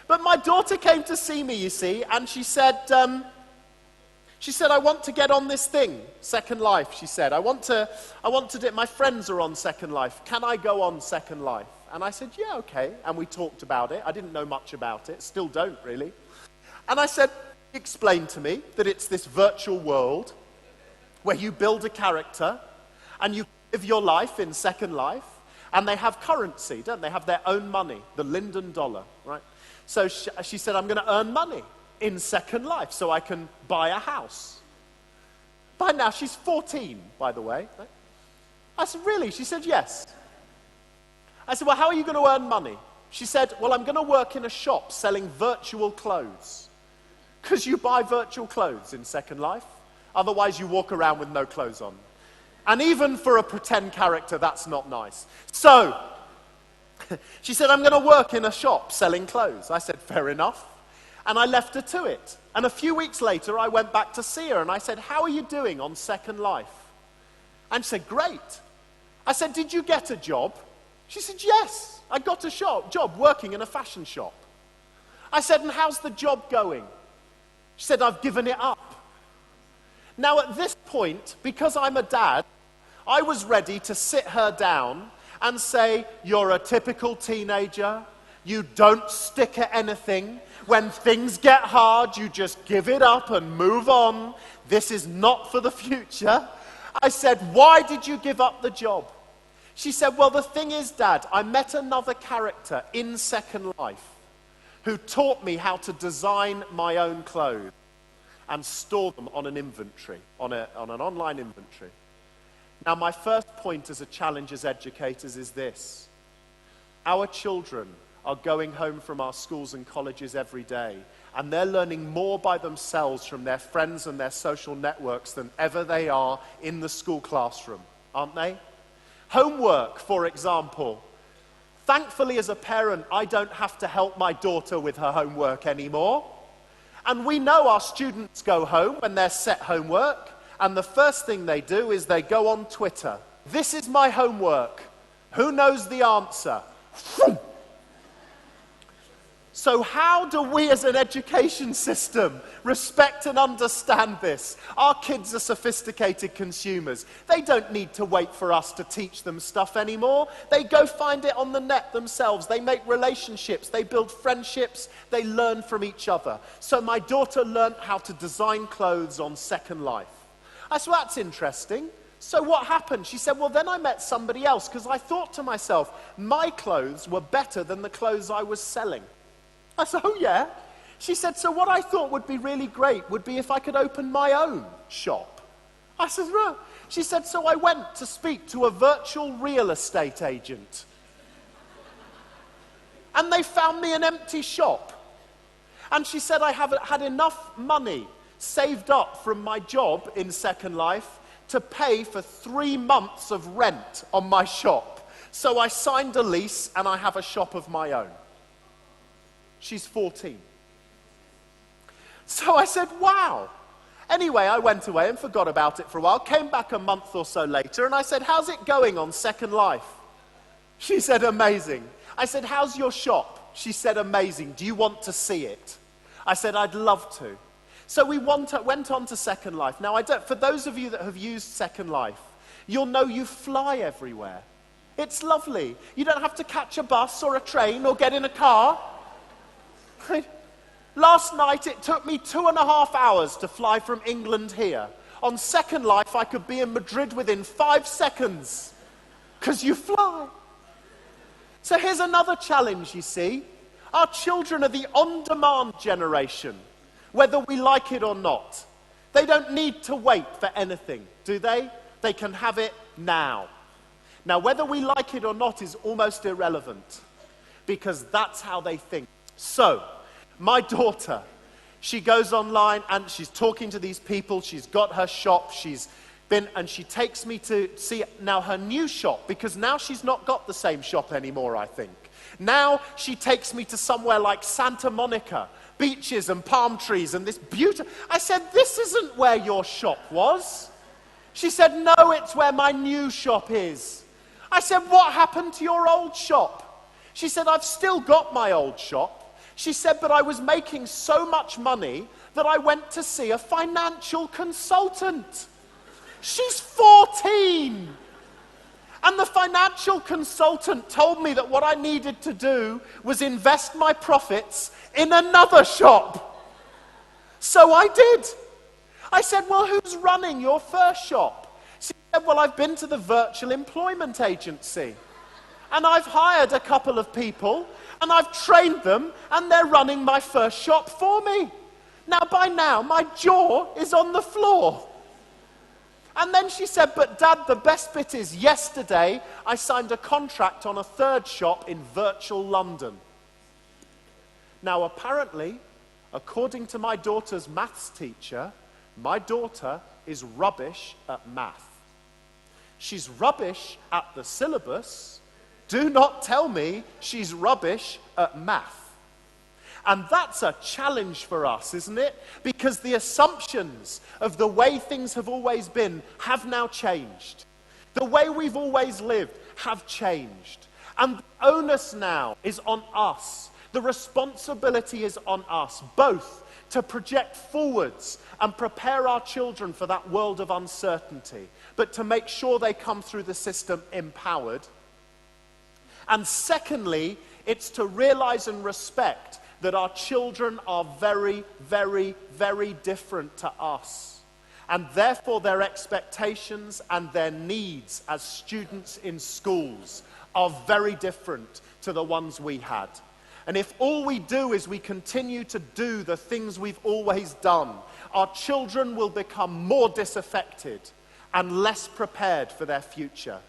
But my daughter came to see me, you see, and she said, I want to get on this thing, Second Life, she said. I want to do, my friends are on Second Life. Can I go on Second Life? And I said, yeah, okay. And we talked about it. I didn't know much about it, still don't really. And I said, explain to me that it's this virtual world where you build a character and you live your life in Second Life, and they have currency, don't they? They have their own money, the Linden dollar, right? So she said, I'm going to earn money in Second Life so I can buy a house. By now, she's 14, by the way. Right? I said, really? She said, yes. I said, well, how are you going to earn money? She said, well, I'm going to work in a shop selling virtual clothes. Because you buy virtual clothes in Second Life. Otherwise, you walk around with no clothes on. And even for a pretend character, that's not nice. So, she said, I'm going to work in a shop selling clothes. I said, fair enough. And I left her to it. And a few weeks later, I went back to see her and I said, how are you doing on Second Life? And she said, great. I said, did you get a job? She said, yes, I got a job working in a fashion shop. I said, and how's the job going? She said, I've given it up. Now at this point, because I'm a dad, I was ready to sit her down and say, you're a typical teenager. You don't stick at anything. When things get hard, you just give it up and move on. This is not for the future. I said, why did you give up the job? She said, well, the thing is, Dad, I met another character in Second Life who taught me how to design my own clothes and store them on an inventory, on an online inventory. Now, my first point as a challenge as educators is this. Our children are going home from our schools and colleges every day, and they're learning more by themselves from their friends and their social networks than ever they are in the school classroom, aren't they? Homework, for example. Thankfully, as a parent, I don't have to help my daughter with her homework anymore. And we know our students go home when they're set homework, and the first thing they do is they go on Twitter. This is my homework. Who knows the answer? So how do we as an education system respect and understand this? Our kids are sophisticated consumers. They don't need to wait for us to teach them stuff anymore. They go find it on the net themselves. They make relationships. They build friendships. They learn from each other. So my daughter learned how to design clothes on Second Life. I said, well, that's interesting. So what happened? She said, well, then I met somebody else because I thought to myself, my clothes were better than the clothes I was selling. I said, oh yeah. She said, so what I thought would be really great would be if I could open my own shop. I said, well. She said, so I went to speak to a virtual real estate agent. And they found me an empty shop. And she said, I haven't had enough money saved up from my job in Second Life to pay for 3 months of rent on my shop. So I signed a lease and I have a shop of my own. She's 14. So I said, wow. Anyway, I went away and forgot about it for a while, came back a month or so later, and I said, how's it going on Second Life? She said, amazing. I said, how's your shop? She said, amazing. Do you want to see it? I said, I'd love to. So we went on to Second Life. Now, for those of you that have used Second Life, you'll know you fly everywhere. It's lovely. You don't have to catch a bus or a train or get in a car. Last night, it took me 2.5 hours to fly from England here. On Second Life, I could be in Madrid within 5 seconds, because you fly. So here's another challenge, you see. Our children are the on-demand generation, whether we like it or not. They don't need to wait for anything, do they? They can have it now. Now, whether we like it or not is almost irrelevant, because that's how they think. So, my daughter, she goes online and she's talking to these people. She's got her shop. And she takes me to see now her new shop, because now she's not got the same shop anymore, I think. Now she takes me to somewhere like Santa Monica, beaches and palm trees and this beautiful. I said, this isn't where your shop was. She said, no, it's where my new shop is. I said, what happened to your old shop? She said, I've still got my old shop. She said, but I was making so much money that I went to see a financial consultant. She's 14. And the financial consultant told me that what I needed to do was invest my profits in another shop. So I did. I said, well, who's running your first shop? She said, well, I've been to the virtual employment agency. And I've hired a couple of people, and I've trained them, and they're running my first shop for me. Now, by now, my jaw is on the floor. And then she said, but Dad, the best bit is yesterday I signed a contract on a third shop in virtual London. Now, apparently, according to my daughter's maths teacher, my daughter is rubbish at math. She's rubbish at the syllabus. Do not tell me she's rubbish at math. And that's a challenge for us, isn't it? Because the assumptions of the way things have always been have now changed. The way we've always lived have changed. And the onus now is on us. The responsibility is on us, both to project forwards and prepare our children for that world of uncertainty, but to make sure they come through the system empowered. And secondly, it's to realize and respect that our children are very, very, very different to us. And therefore their expectations and their needs as students in schools are very different to the ones we had. And if all we do is we continue to do the things we've always done, our children will become more disaffected and less prepared for their future.